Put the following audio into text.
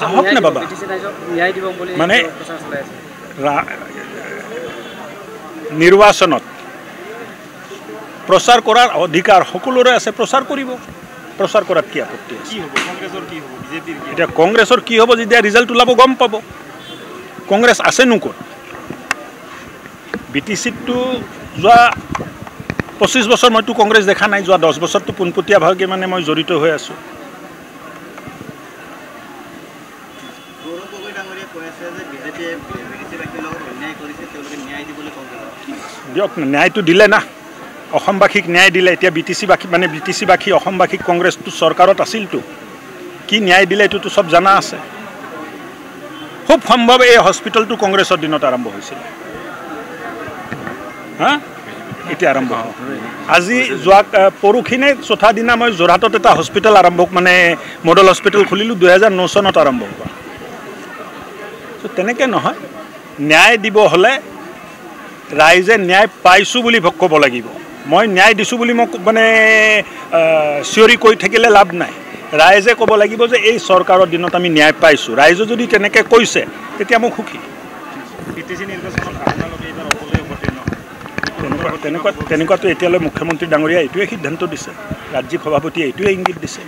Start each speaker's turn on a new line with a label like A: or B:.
A: আহক নে বাবা মানে নিৰ্বাচনত প্ৰচাৰ কৰাৰ অধিকাৰ সকলোৰে আছে প্ৰচাৰ কৰিব প্ৰচাৰ কৰাত কি আপত্তি আছে এতিয়া কংগ্ৰেছৰ কি হ'ব যেতিয়া ৰিজাল্ট ওলাব গম পাব কংগ্ৰেছ আছে নো ক'ত বিটিচিটো যোৱা 25 বছৰ মইতো কংগ্ৰেছ দেখা নাই যোৱা 10 বছৰটো পোনপটীয়াভাৱে মানে মই জড়িত হৈ আছোঁ দিয়ক ন্যায়টো দিলে না অসমবাসীক ন্যায় দিলে এতিয়া বিটিচিবাসী মানে বিটিচিবাসী অসমবাসীক কংগ্ৰেছটো চৰকাৰত আছিলতো কি ন্যায় দিলে এইটোতো সব জানা আছে খুব সম্ভৱ এই হস্পিটেলটো কংগ্ৰেছৰ দিনত আৰম্ভ হৈছিল হা এতিয়া আৰম্ভ আজি যোৱা পৰখিনে চতুৰ্থ দিনা মই যোৰহাটত এটা হস্পিটেল আৰম্ভ মানে মডেল হস্পিটেল খুলিলোঁ 2009 চনত আৰম্ভ হোৱা তেনেকৈ নহয় ন্যায় দিব হ'লে ৰাইজে ন্যায় পাইছোঁ বুলি ক'ব লাগিব মই ন্যায় দিছোঁ বুলি মোক মানে চিঞৰি কৈ থাকিলে লাভ নাই ৰাইজে ক'ব লাগিব যে এই চৰকাৰৰ দিনত আমি ন্যায় পাইছোঁ ৰাইজে যদি তেনেকৈ কৈছে তেতিয়া মই সুখী তেনেকুৱাতো এতিয়ালৈ মুখ্যমন্ত্ৰী ডাঙৰীয়া এইটোৱে সিদ্ধান্ত দিছে ৰাজ্যিক সভাপতিয়ে এইটোৱে ইংগিত দিছে